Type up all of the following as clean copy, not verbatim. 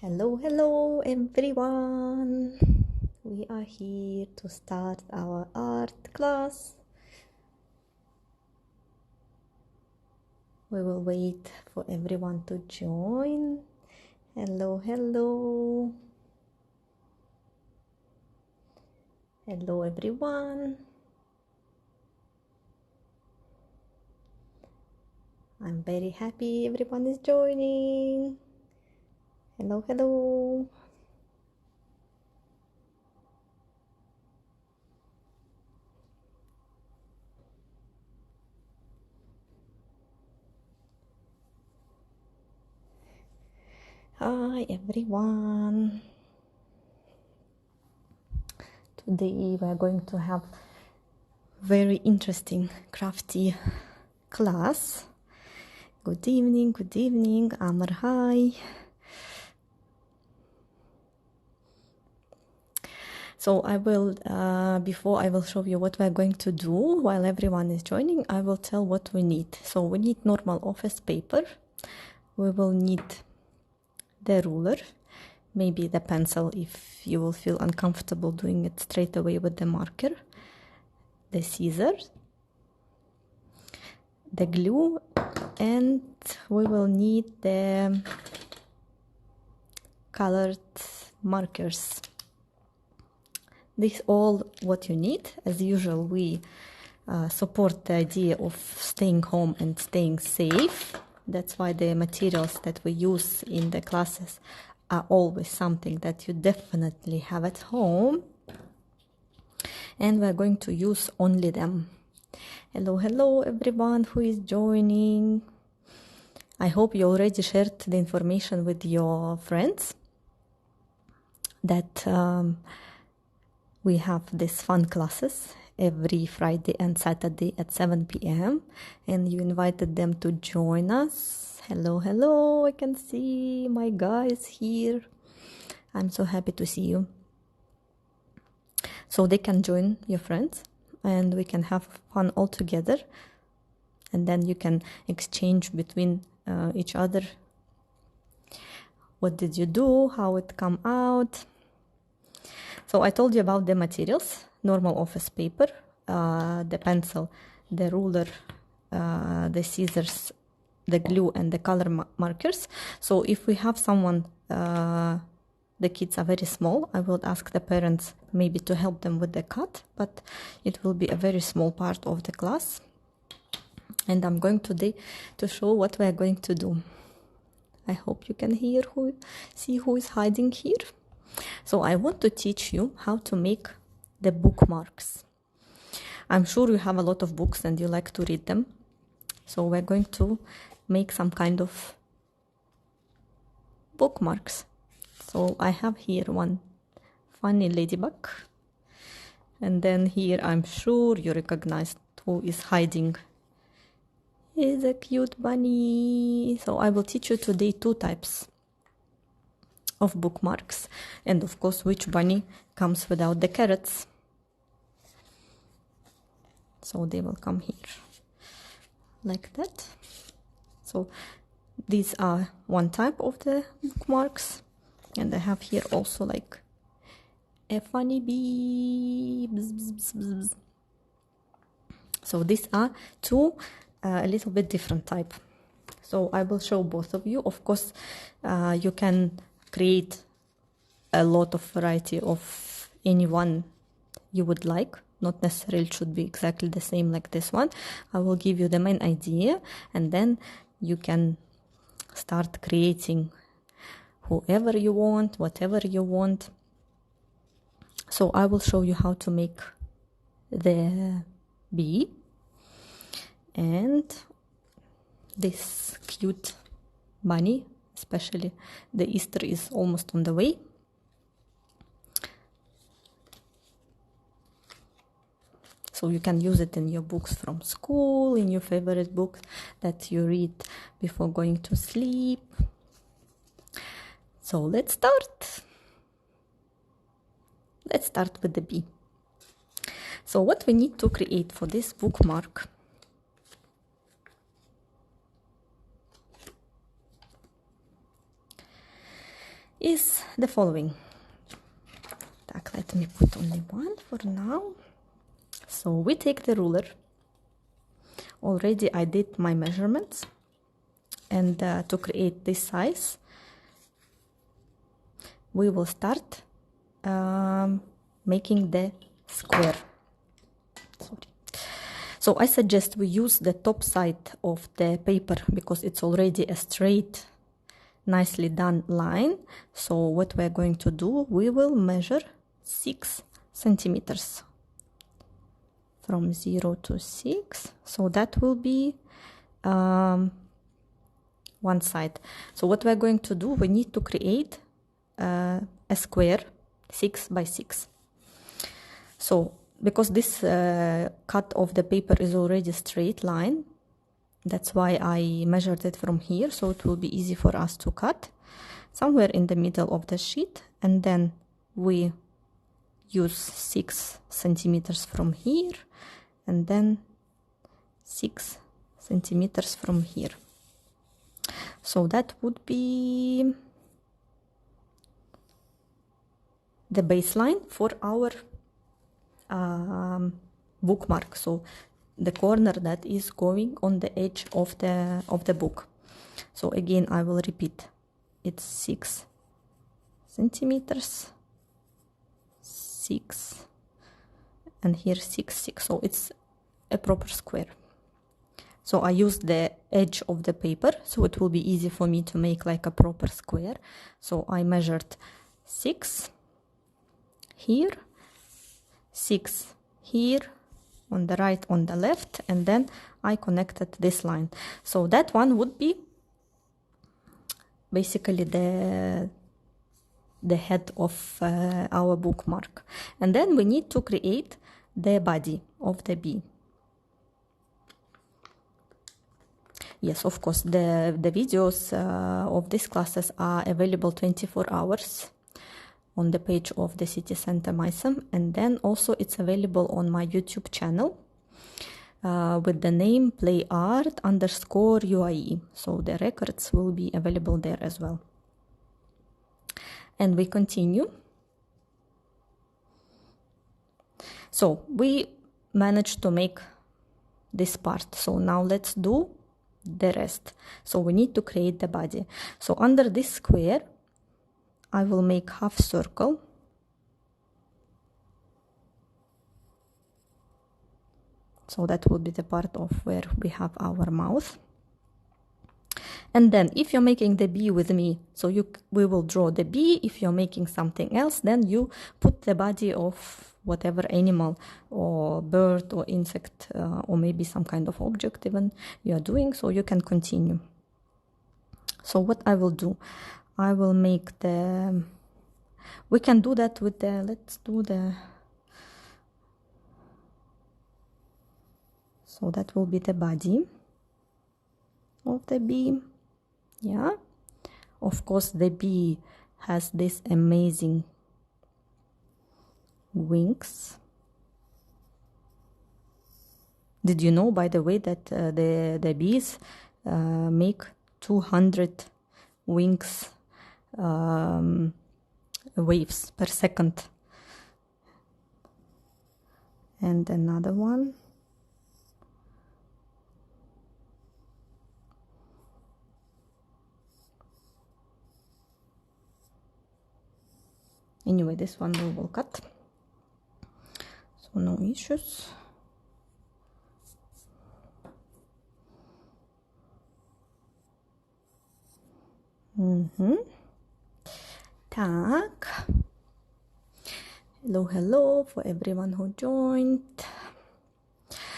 Hello, hello everyone! We are here to start our art class. We will wait for everyone to join. Hello, hello! Hello everyone! I'm very happy everyone is joining. Hello, hello! Hi everyone! Today we are going to have very interesting crafty class. Good evening, Amar, hi. So I will, before I will show you what we're going to do while everyone is joining, I will tell what we need. So we need normal office paper. We will need the ruler, maybe the pencil if you will feel uncomfortable doing it straight away with the marker, the scissors, the glue, and we will need the colored markers. This is all what you need. As usual, we support the idea of staying home and staying safe. That's why the materials that we use in the classes are always something that you definitely have at home. And we're going to use only them. Hello, hello everyone who is joining. I hope you already shared the information with your friends that we have these fun classes every Friday and Saturday at 7 p.m. and you invited them to join us. Hello, hello, I can see my guys here. I'm so happy to see you. So they can join your friends and we can have fun all together, and then you can exchange between each other. What did you do? How it come out? So I told you about the materials: normal office paper, the pencil, the ruler, the scissors, the glue, and the color markers. So if we have someone, the kids are very small, I will ask the parents maybe to help them with the cut, but it will be a very small part of the class. And I'm going today to show what we are going to do. I hope you can see who is hiding here. So I want to teach you how to make the bookmarks. I'm sure you have a lot of books and you like to read them. So we're going to make some kind of bookmarks. So I have here one funny ladybug. And then here I'm sure you recognize who is hiding. Is a cute bunny. So I will teach you today two types of bookmarks, and of course which bunny comes without the carrots. So they will come here like that. So these are one type of the bookmarks, and I have here also like a funny bee. Bzz, bzz, bzz, bzz. So these are two a little bit different type. So I will show both of you. Of course you can create a lot of variety of any one you would like. Not necessarily should be exactly the same like this one. I will give you the main idea, and then you can start creating whoever you want, whatever you want. So I will show you how to make the bee and this cute bunny, especially the Easter is almost on the way. So you can use it in your books from school, in your favorite books that you read before going to sleep. So let's start. Let's start with the bee. So what we need to create for this bookmark is the following. Let me put only one for now. So we take the ruler. Already I did my measurements, and to create this size we will start making the square. Sorry. So I suggest we use the top side of the paper because it's already a straight, nicely done line. So what we're going to do, we will measure 6 centimeters from 0 to 6. So that will be one side. So what we're going to do, we need to create a square 6 by 6. So because this cut of the paper is already a straight line, that's why I measured it from here, so it will be easy for us to cut somewhere in the middle of the sheet, and then we use 6 centimeters from here, and then 6 centimeters from here. So that would be the baseline for our bookmark. So the corner that is going on the edge of the book. So again, I will repeat. It's 6 centimeters, 6, and here 6, 6. So it's a proper square. So I used the edge of the paper, so it will be easy for me to make like a proper square. So I measured 6 here, 6 here, on the right, on the left, and then I connected this line. So that one would be basically the head of our bookmark. And then we need to create the body of the bee. Yes, of course, the videos of these classes are available 24 hours on the page of the City Center MySem, and then also it's available on my YouTube channel with the name playart_UIE. So the records will be available there as well. And we continue. So we managed to make this part. So now let's do the rest. So we need to create the body. So under this square, I will make half circle. So that will be the part of where we have our mouth. And then if you're making the bee with me, so we will draw the bee. If you're making something else, then you put the body of whatever animal or bird or insect or maybe some kind of object even you are doing, so you can continue. So what I will do, I will make the, we can do that with the, let's do the, so that will be the body of the bee. Yeah, of course the bee has this amazing wings. Did you know, by the way, that the bees make 200 wings waves per second? And another one. Anyway, this one we will cut, so no issues. Так. Hello for everyone who joined.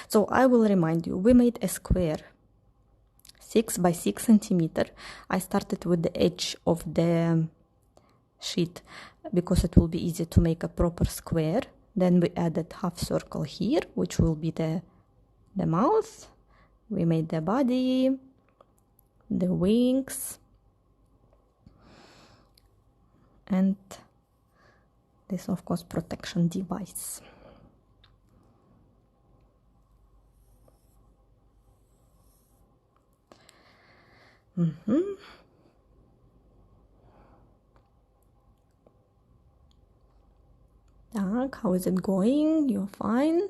So I will remind you, we made a square 6 by 6 centimeter. I started with the edge of the sheet because it will be easy to make a proper square. Then we added half circle here, which will be the mouth. We made the body, the wings, and this, of course, protection device. bookmark. How is it going? You're fine?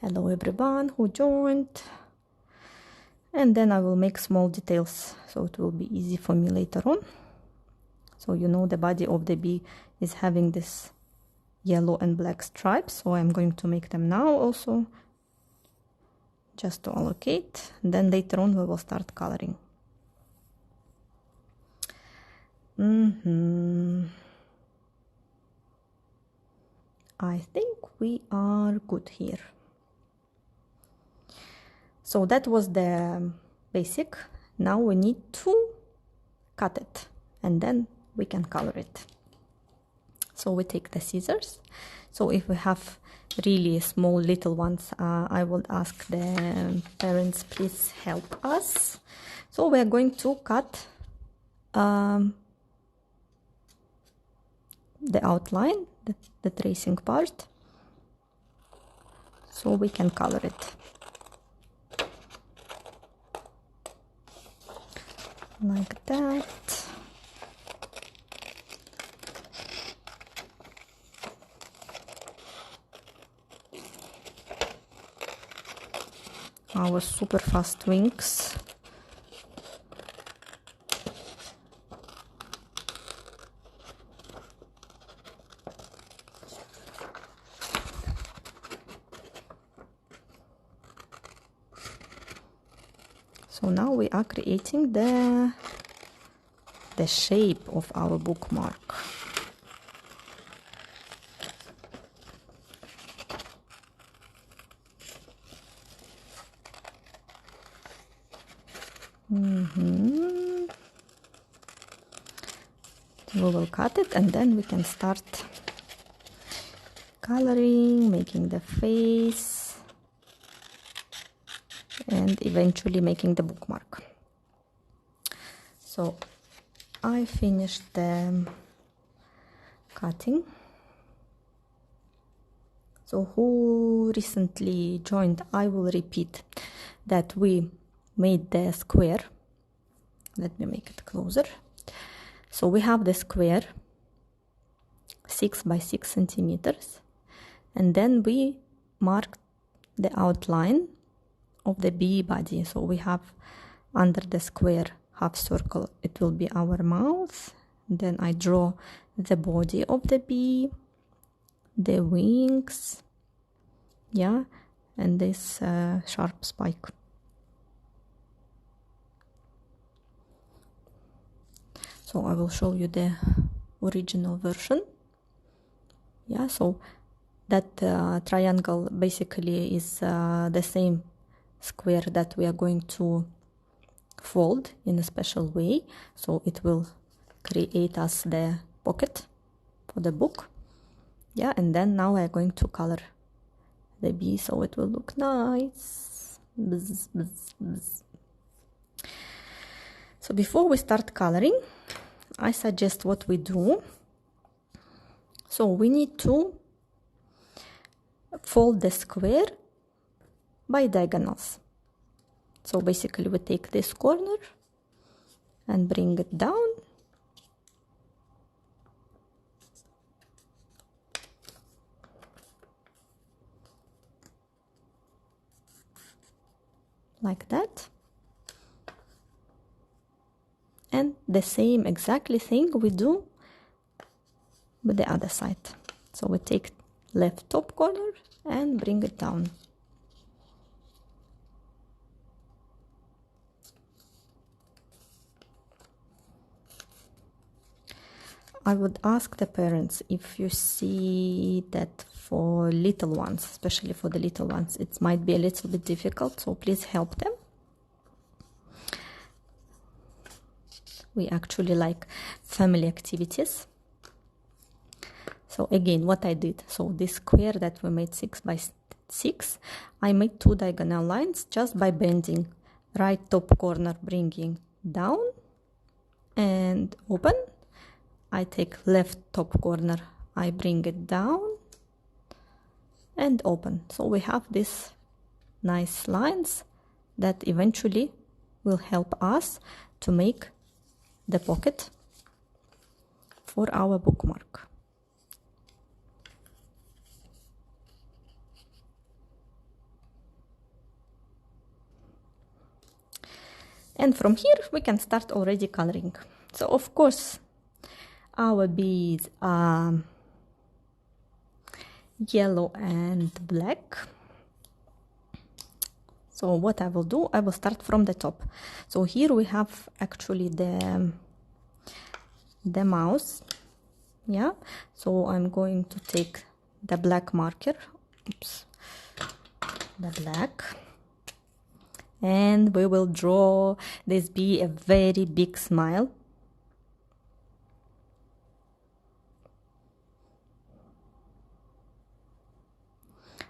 Hello everyone who joined. And then I will make small details so it will be easy for me later on. So you know the body of the bee is having this yellow and black stripes, so I'm going to make them now also, just to allocate. Then later on we will start coloring. I think we are good here. So that was the basic. Now we need to cut it and then we can color it. So we take the scissors. So if we have really small little ones, I would ask the parents, please help us. So we are going to cut the outline, the tracing part, so we can color it. Like that. Our super fast wings. So now we are creating the shape of our bookmark. We will cut it and then we can start coloring, making the face, and eventually making the bookmark. So I finished the cutting. So who recently joined, I will repeat that we made the square. Let me make it closer. So we have the square 6 by 6 centimeters, and then we marked the outline of the bee body. So we have under the square half circle, it will be our mouth. Then I draw the body of the bee, the wings, yeah, and this sharp spike. So I will show you the original version. Yeah, so that triangle basically is the same square that we are going to fold in a special way. So it will create us the pocket for the book. Yeah, and then now we are going to color the bee so it will look nice. Bzz, bzz, bzz. So before we start coloring, I suggest what we do. So we need to fold the square by diagonals. So basically we take this corner and bring it down. Like that. And the same exactly thing we do with the other side. So we take left top corner and bring it down. I would ask the parents, if you see that for little ones, especially for the little ones, it might be a little bit difficult, so please help them. We actually like family activities. So again, what I did, so this square that we made 6 by 6, I made 2 diagonal lines just by bending right top corner, bringing down and open. I take left top corner, I bring it down and open. So we have these nice lines that eventually will help us to make the pocket for our bookmark. And from here we can start already coloring. So of course our bees are yellow and black. So what I will do, I will start from the top. So here we have actually the mouse. Yeah, so I'm going to take the black marker. Oops. The black, and we will draw this bee a very big smile.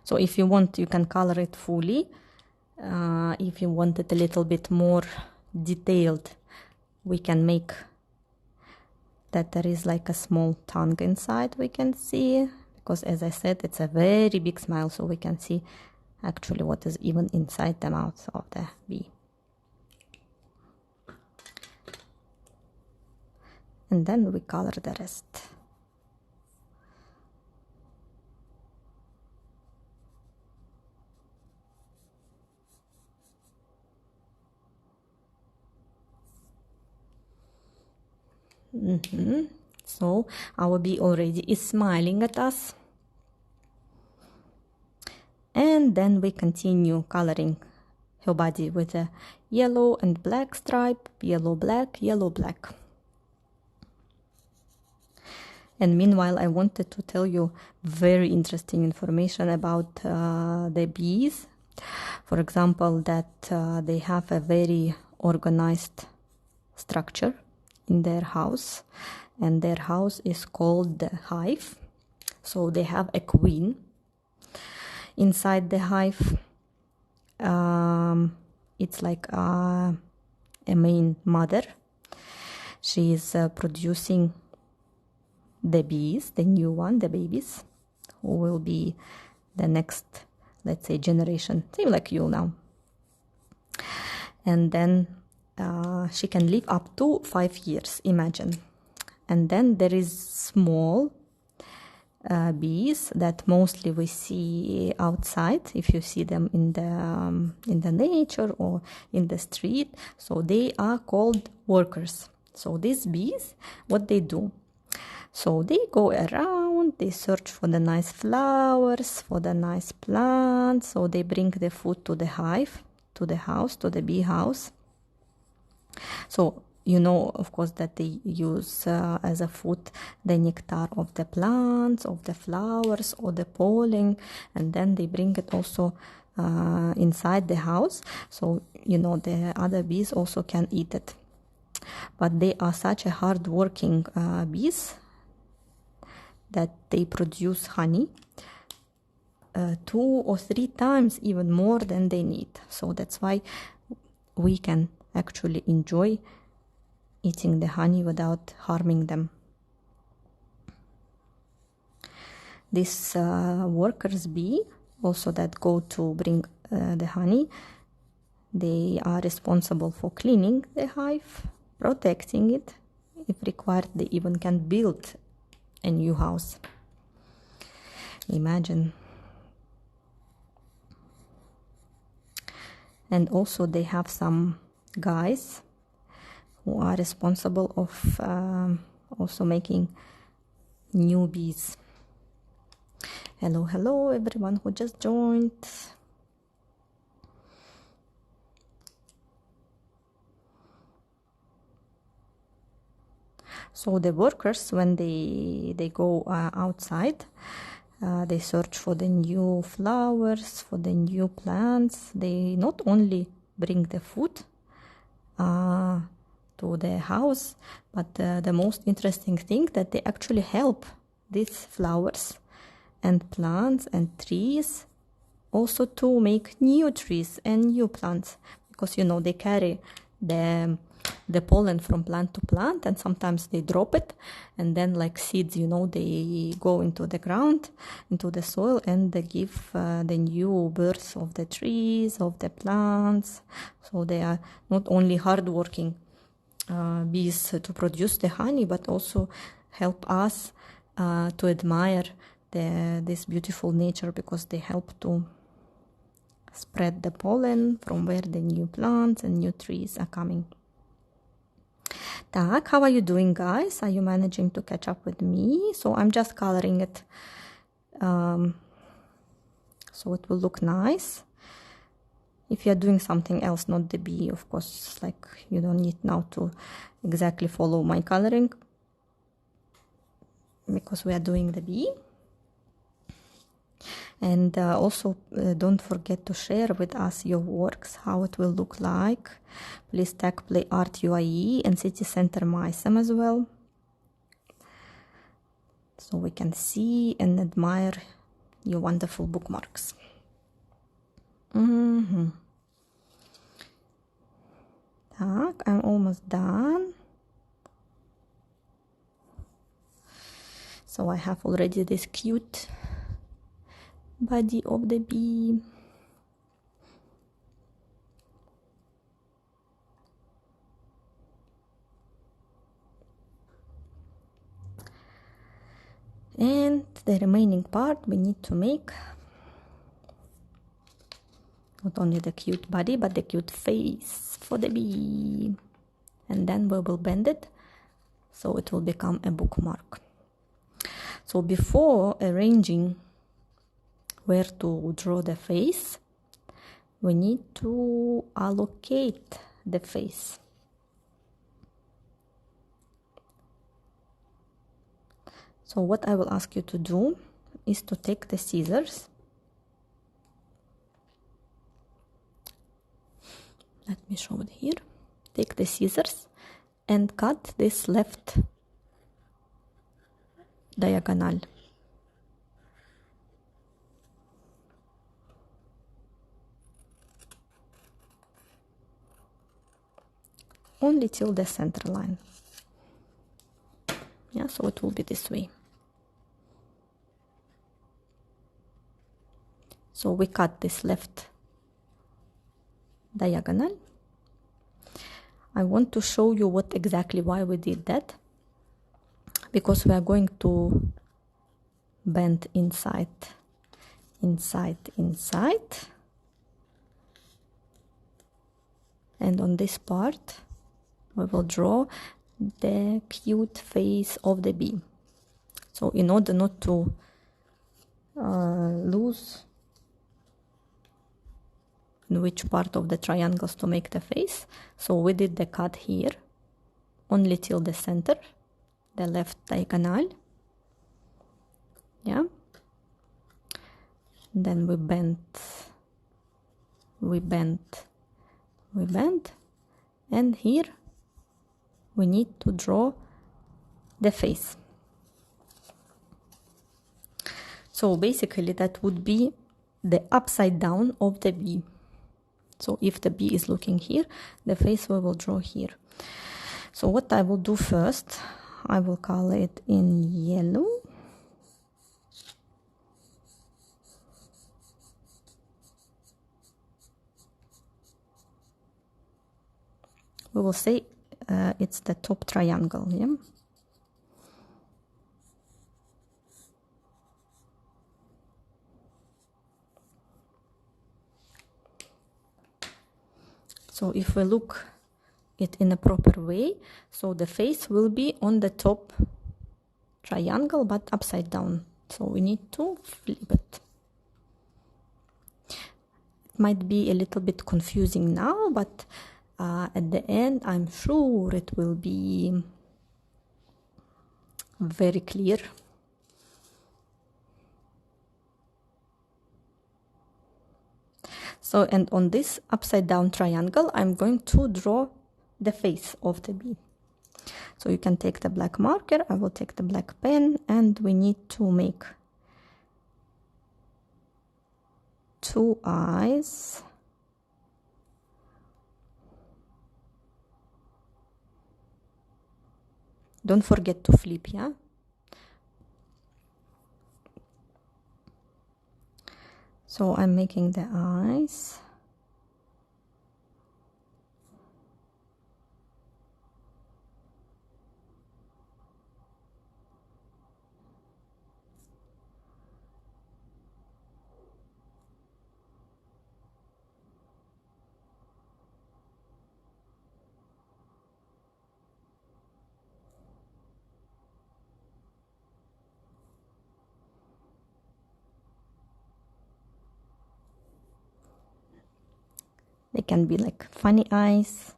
So if you want, you can color it fully. If you want it a little bit more detailed, we can make that there is like a small tongue inside, we can see, because as I said, it's a very big smile, so we can see actually what is even inside the mouth of the bee. And then we color the rest. So our bee already is smiling at us. And then we continue coloring her body with a yellow and black stripe, yellow, black, yellow, black. And meanwhile, I wanted to tell you very interesting information about the bees. For example, that they have a very organized structure in their house, and their house is called the hive. So they have a queen inside the hive. It's like a main mother. She is producing the bees, the new one, the babies, who will be the next, let's say, generation, same like you now. And then she can live up to 5 years, imagine. And then there is small bees that mostly we see outside, if you see them in the nature or in the street. So they are called workers. So these bees, what they do? So they go around, they search for the nice flowers, for the nice plants. So they bring the food to the hive, to the house, to the bee house. So you know, of course, that they use as a food the nectar of the plants, of the flowers, or the pollen, and then they bring it also inside the house. So, you know, the other bees also can eat it. But they are such a hard-working bees that they produce honey 2 or 3 times even more than they need. So that's why we can actually enjoy eating the honey without harming them. These workers bee also that go to bring the honey, they are responsible for cleaning the hive, protecting it. If required, they even can build a new house. Imagine. And also they have some guys who are responsible of also making new bees. Hello, hello everyone who just joined. So the workers, when they go outside, they search for the new flowers, for the new plants. They not only bring the food to the house, but the most interesting thing that they actually help these flowers and plants and trees also to make new trees and new plants, because you know they carry the pollen from plant to plant, and sometimes they drop it, and then like seeds, you know, they go into the ground, into the soil, and they give the new birth of the trees, of the plants. So they are not only hardworking bees to produce the honey, but also help us to admire this beautiful nature, because they help to spread the pollen from where the new plants and new trees are coming. Tak, how are you doing, guys? Are you managing to catch up with me? So I'm just coloring it so it will look nice. If you're doing something else, not the bee, of course, like you don't need now to exactly follow my coloring, because we are doing the bee. And also don't forget to share with us your works, how it will look like. Please tag Play Art UAE and City Center MySem as well, so we can see and admire your wonderful bookmarks. Tak, I'm almost done. So I have already this cute body of the bee. And the remaining part we need to make not only the cute body, but the cute face for the bee. And then we will bend it so it will become a bookmark. So before arranging where to draw the face, we need to allocate the face. So what I will ask you to do is to take the scissors. Let me show it here. Take the scissors and cut this left diagonal. Only till the center line. Yeah, so it will be this way. So we cut this left diagonal. I want to show you what exactly why we did that, because we are going to bend inside, and on this part we will draw the cute face of the bee. So in order not to lose in which part of the triangles to make the face, so we did the cut here only till the center, the left diagonal. Yeah, then we bend, and here we need to draw the face. So basically that would be the upside down of the bee. So if the bee is looking here, the face we will draw here. So what I will do first, I will color it in yellow. We will say it's the top triangle, yeah? So if we look it in a proper way, so the face will be on the top triangle but upside down. So we need to flip it. It might be a little bit confusing now, but at the end I'm sure it will be very clear. So, and on this upside down triangle, I'm going to draw the face of the bee. So you can take the black marker, I will take the black pen, and we need to make 2 eyes. Don't forget to flip, yeah? So I'm making the eyes. They can be like funny eyes.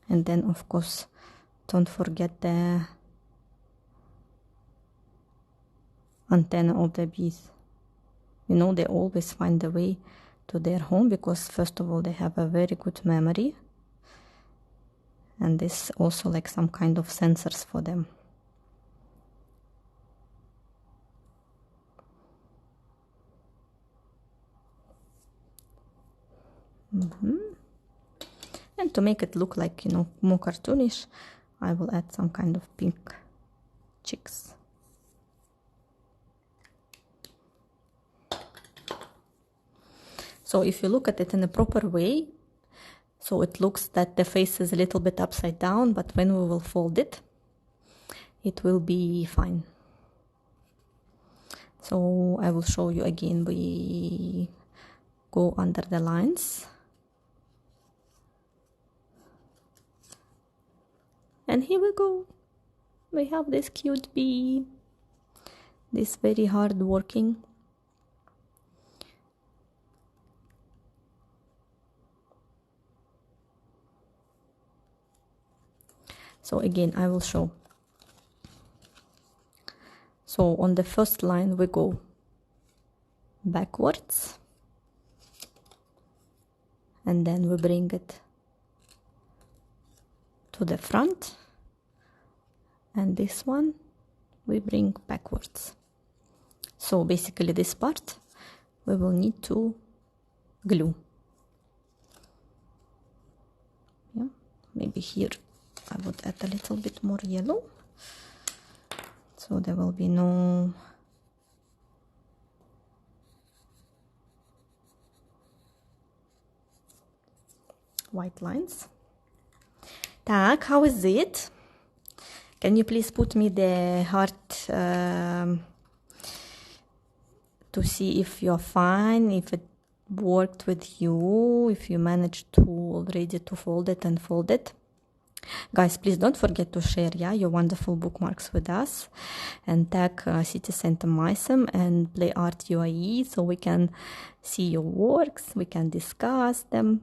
And then of course don't forget the antenna of the bees. You know, they always find a way to their home because first of all they have a very good memory, and this also like some kind of sensors for them. And to make it look like, you know, more cartoonish, I will add some kind of pink cheeks. So if you look at it in a proper way, so it looks that the face is a little bit upside down, but when we will fold it, it will be fine. So I will show you again. We go under the lines. And here we go. We have this cute bee, this very hard working. So again, I will show. So on the first line, we go backwards, and then we bring it to the front, and this one we bring backwards. So basically this part we will need to glue. Yeah, maybe here I would add a little bit more yellow, so there will be no white lines. Tak, how is it? Can you please put me the heart to see if you're fine, if it worked with you, if you managed to already to fold it and fold it. Guys, please don't forget to share, yeah, your wonderful bookmarks with us, and tag City Center Mysem and Play Art UAE so we can see your works, we can discuss them.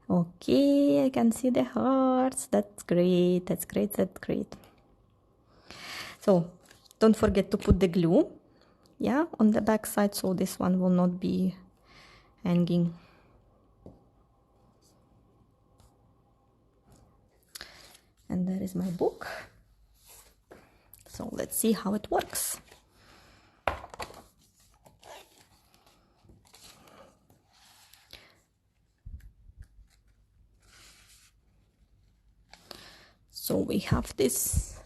Okay, I can see the hearts. That's great, that's great, that's great. So don't forget to put the glue, yeah, on the back side, so this one will not be hanging. And there is my book. So let's see how it works. So we have this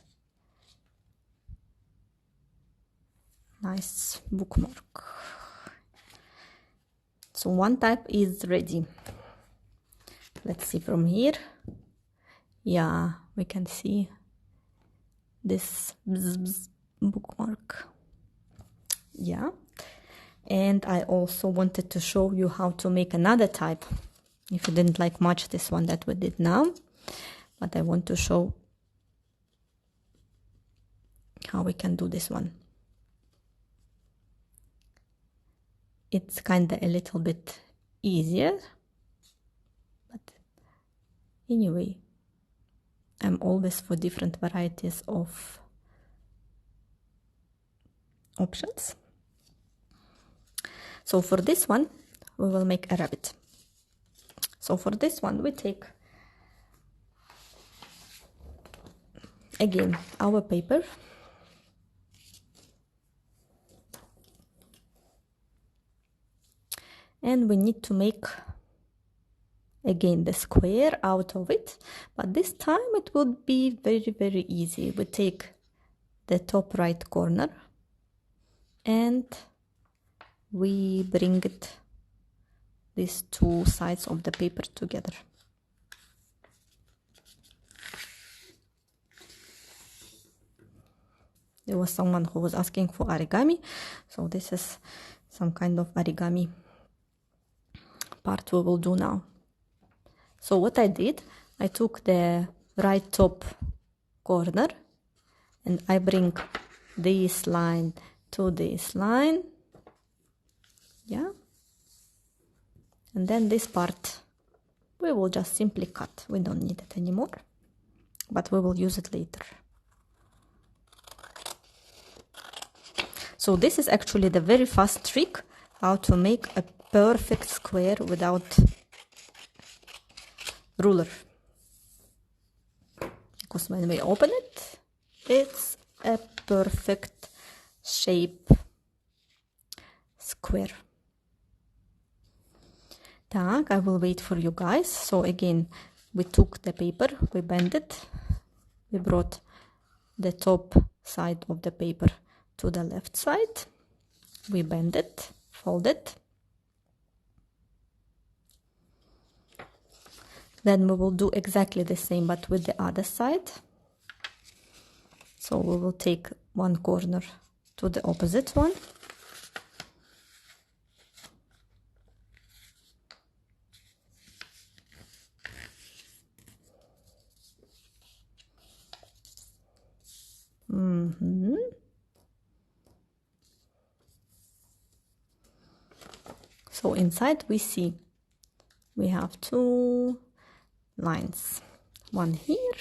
nice bookmark. So one type is ready. Let's see from here. Yeah, we can see this bookmark. Yeah, and I also wanted to show you how to make another type if you didn't like much this one that we did now, but I want to show how we can do this one. It's kind of a little bit easier, but anyway, I'm always for different varieties of options. So for this one, we will make a rabbit. So for this one, we take, again, our paper. And we need to make, again, the square out of it, but this time it would be very, very easy. We take the top right corner and we bring it, these two sides of the paper together. There was someone who was asking for origami, so this is some kind of origami part we will do now. So what I did, I took the right top corner and I bring this line to this line, yeah, and then this part we will just simply cut. We don't need it anymore, but we will use it later. So this is actually the very fast trick how to make a perfect square without ruler, because when we open it, it's a perfect shape square. Так, I will wait for you guys. So again, we took the paper, we bent it, we brought the top side of the paper to the left side, we bend it, fold it, then we will do exactly the same but with the other side. So we will take one corner to the opposite one, So inside we see we have two lines, one here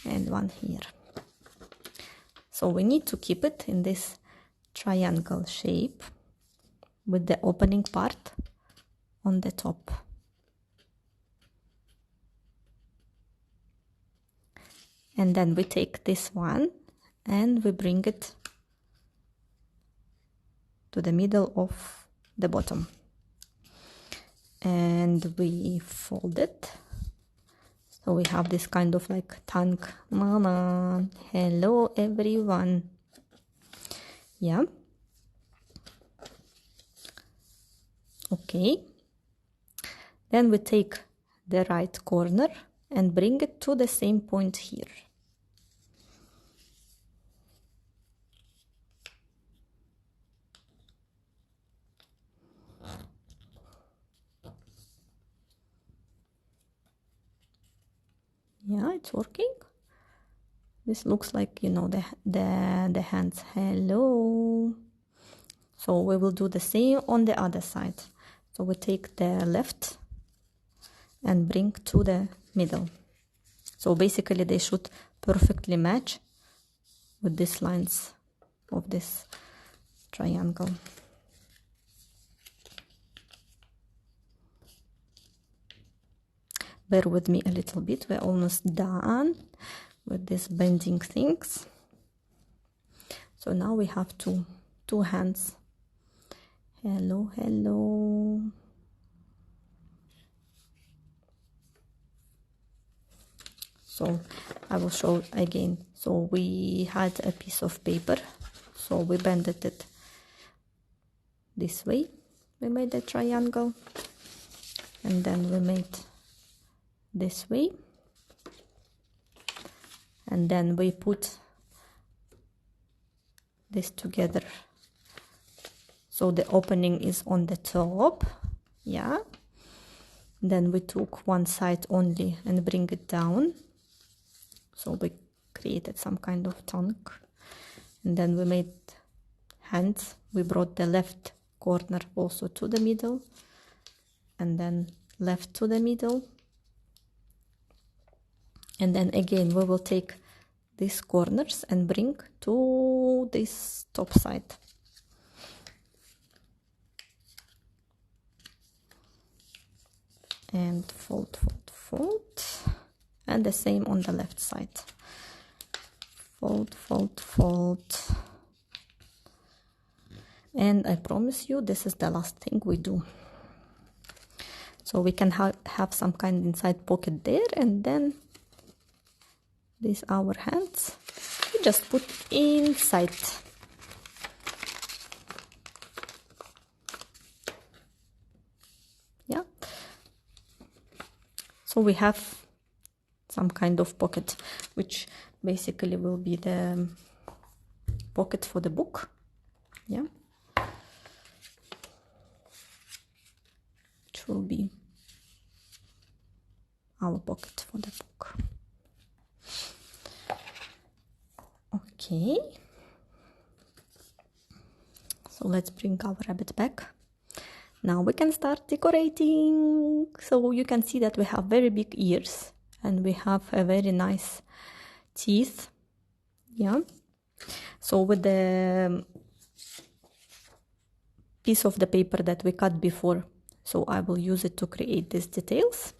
and one here. So we need to keep it in this triangle shape with the opening part on the top. And then we take this one and we bring it to the middle of the bottom. And we fold it. So we have this kind of like tongue. Mama, hello everyone. Yeah. Okay. Then we take the right corner and bring it to the same point here. Yeah, it's working. This looks like, you know, the hands. Hello. So we will do the same on the other side. So we take the left and bring to the middle. So basically they should perfectly match with these lines of this triangle. Bear with me a little bit, we're almost done with these bending things. So now we have two hands. Hello, hello. So I will show again. So we had a piece of paper, so we bended it this way. We made a triangle, and then we made this way, and then we put this together. So the opening is on the top, yeah. Then we took one side only and bring it down. So we created some kind of tongue. And then we made hands. We brought the left corner also to the middle. And then left to the middle. And then again we will take these corners and bring to this top side. And fold, fold, fold. And the same on the left side. Fold, fold, fold. And I promise you this is the last thing we do. So we can have some kind inside pocket there, and then these our hands we just put inside. Yeah. So we have some kind of pocket, which basically will be the pocket for the book. Yeah. Which will be our pocket for the book. Okay. So let's bring our rabbit back. Now we can start decorating. So you can see that we have very big ears and we have a very nice teeth. Yeah. So with the piece of the paper that we cut before, so I will use it to create these details.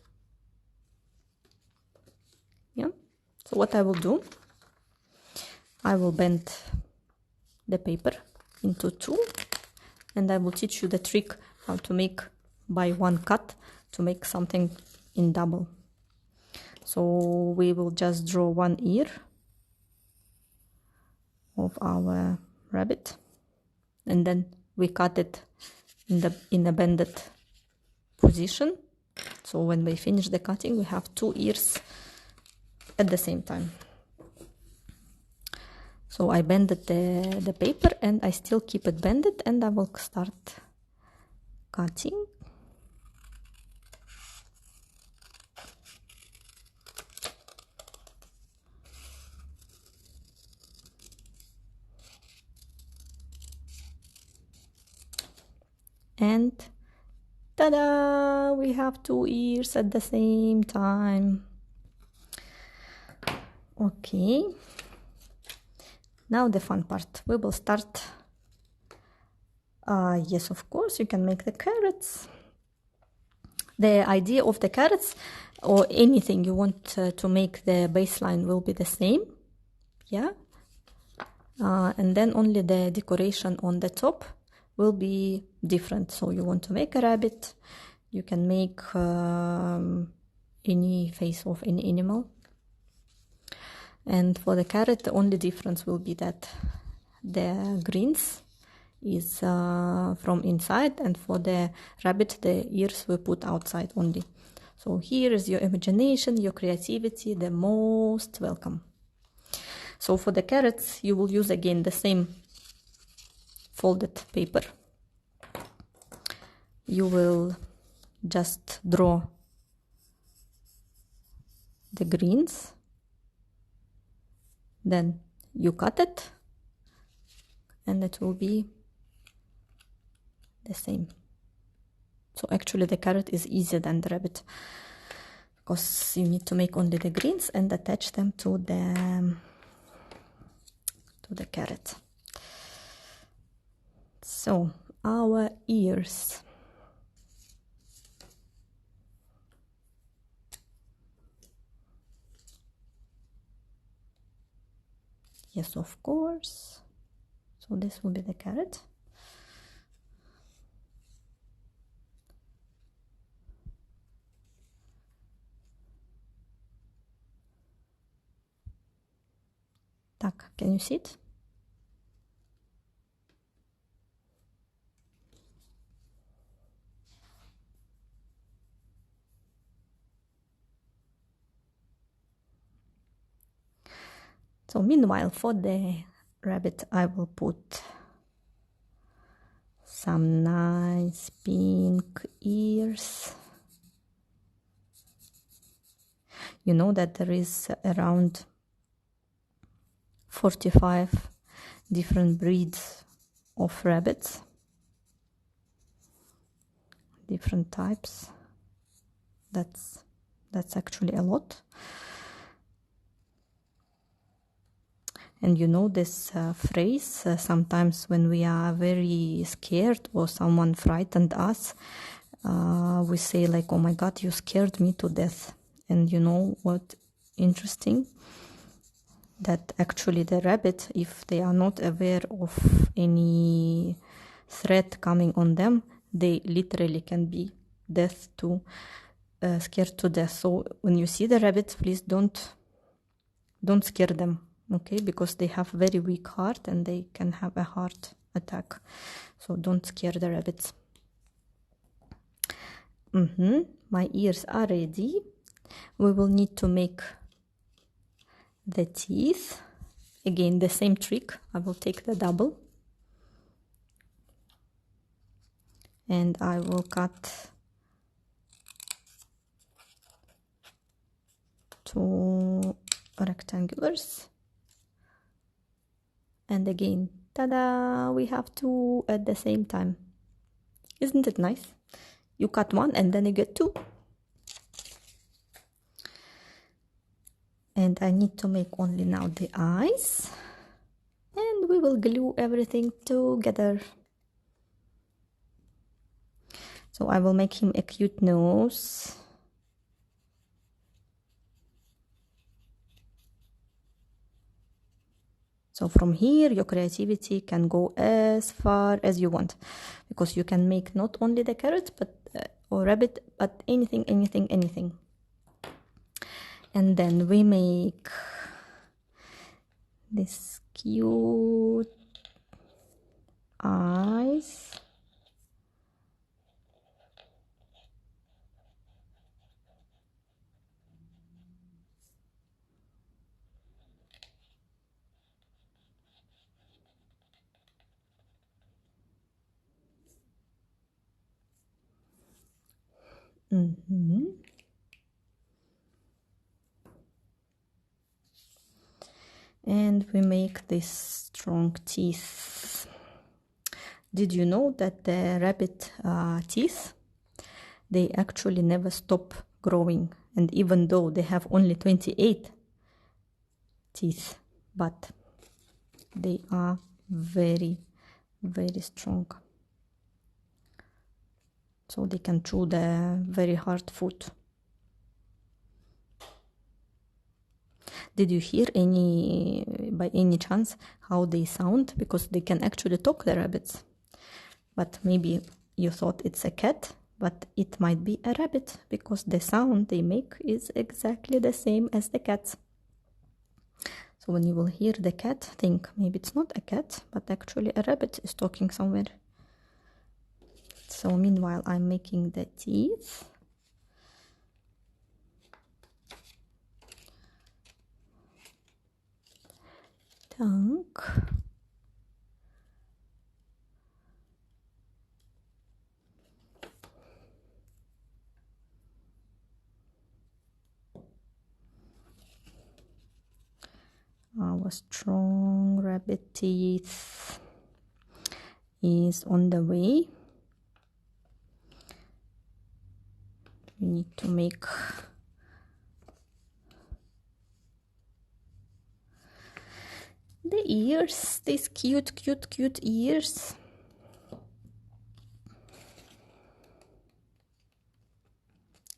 Yeah. So what I will do, I will bend the paper into two, and I will teach you the trick how to make by one cut to make something in double. So we will just draw one ear of our rabbit, and then we cut it in a bended position. So when we finish the cutting, we have two ears at the same time. So I bended the paper and I still keep it bended, and I will start cutting. And ta-da! We have two ears at the same time. Okay. Now the fun part. We will start. Yes, of course, you can make the carrots. The idea of the carrots or anything you want to make the baseline will be the same. Yeah. And then only the decoration on the top will be different. So you want to make a rabbit, you can make any face of any animal. And for the carrot, the only difference will be that the greens is from inside, and for the rabbit, the ears we put outside only. So here is your imagination, your creativity, the most welcome. So for the carrots, you will use again the same folded paper. You will just draw the greens, then you cut it, and it will be the same. So actually the carrot is easier than the rabbit, because you need to make only the greens and attach them to the carrot. So our ears. Yes, of course. So this will be the carrot. Так, can you see it? So meanwhile, for the rabbit, I will put some nice pink ears. You know that there is around 45 different breeds of rabbits, different types. That's actually a lot. And you know this phrase, sometimes when we are very scared or someone frightened us, we say like, oh my God, you scared me to death. And you know what interesting? That actually the rabbit, if they are not aware of any threat coming on them, they literally can be scared to death. So when you see the rabbits, please don't scare them. Okay, because they have very weak heart and they can have a heart attack. So don't scare the rabbits. My ears are ready. We will need to make the teeth. Again, the same trick. I will take the double and I will cut two rectangulars. And again, ta-da, we have two at the same time. Isn't it nice? You cut one and then you get two. And I need to make only now the eyes, and we will glue everything together. So I will make him a cute nose. So from here, your creativity can go as far as you want, because you can make not only the carrot, but or rabbit, but anything. And then we make this cute eyes. And we make these strong teeth. Did you know that the rabbit teeth, they actually never stop growing? And even though they have only 28 teeth, but they are very, very strong. So they can chew the very hard food. Did you hear by any chance how they sound? Because they can actually talk, the rabbits. But maybe you thought it's a cat, but it might be a rabbit, because the sound they make is exactly the same as the cats. So when you will hear the cat, think maybe it's not a cat, but actually a rabbit is talking somewhere. So meanwhile, I'm making the teeth. Tongue. Our strong rabbit teeth is on the way. We need to make the ears, these cute ears.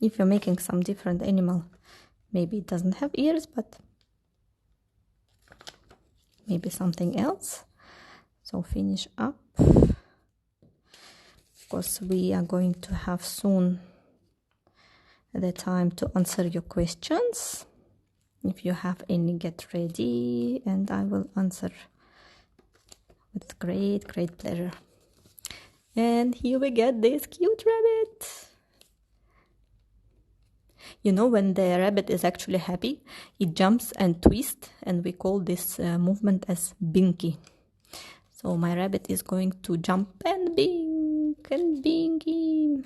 If you're making some different animal, maybe it doesn't have ears, but maybe something else. So finish up, because we are going to have soon the time to answer your questions. If you have any, get ready, and I will answer with great pleasure. And here we get this cute rabbit. You know, when the rabbit is actually happy, it jumps and twists, and we call this movement as binky. So my rabbit is going to jump and bink and binky.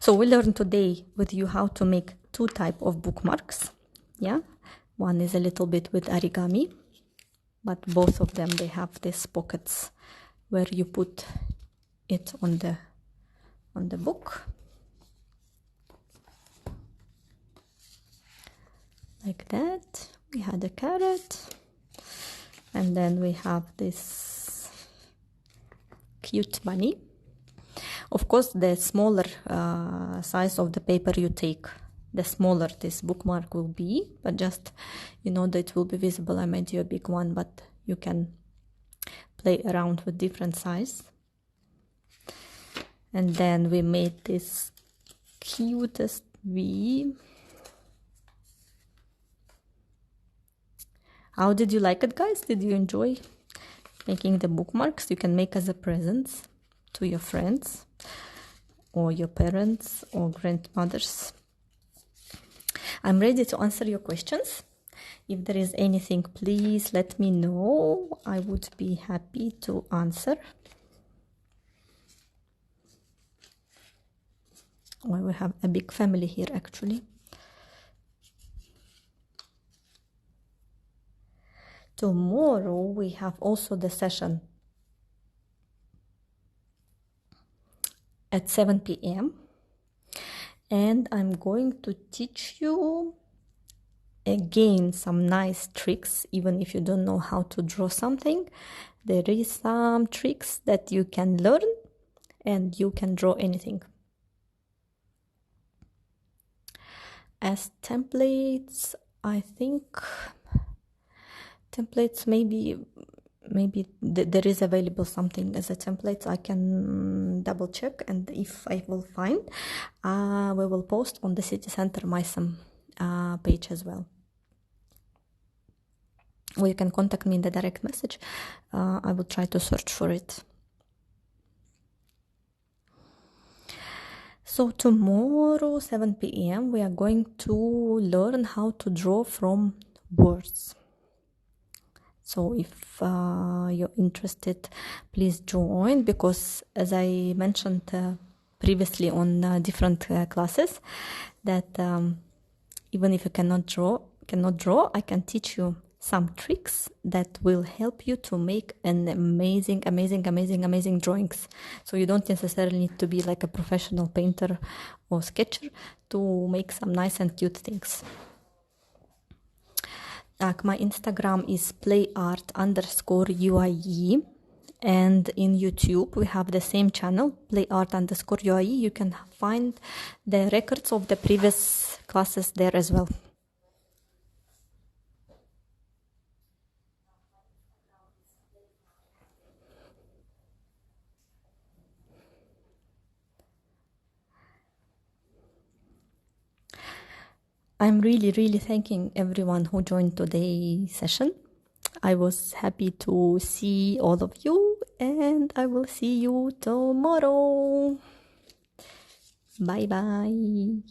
So we learned today with you how to make two types of bookmarks. Yeah, one is a little bit with origami, but both of them, they have these pockets where you put it on the book, like that. We had a carrot, and then we have this cute bunny. Of course, the smaller size of the paper you take, the smaller this bookmark will be, but just, you know, that it will be visible. I made you a big one, but you can play around with different size. And then we made this cutest V. How did you like it, guys? Did you enjoy making the bookmarks? You can make as a present to your friends or your parents or grandmothers. I'm ready to answer your questions. If there is anything, please let me know. I would be happy to answer. Well, we have a big family here, actually. tomorrow we have also the session at 7 p.m. and I'm going to teach you again some nice tricks. Even if you don't know how to draw something, there is some tricks that you can learn and you can draw anything. As templates, I think templates maybe there is available something as a template. I can double check, and if I will find, we will post on the City Center MySum page as well. Or you can contact me in the direct message. I will try to search for it. So tomorrow 7 p.m. we are going to learn how to draw from words. So if you're interested, please join, because as I mentioned previously on different classes, that even if you cannot draw, I can teach you some tricks that will help you to make an amazing drawings. So you don't necessarily need to be like a professional painter or sketcher to make some nice and cute things. My Instagram is playart_UIE, and in YouTube we have the same channel, playart_UIE. You can find the records of the previous classes there as well. I'm really thanking everyone who joined today's session. I was happy to see all of you, and I will see you tomorrow. Bye bye.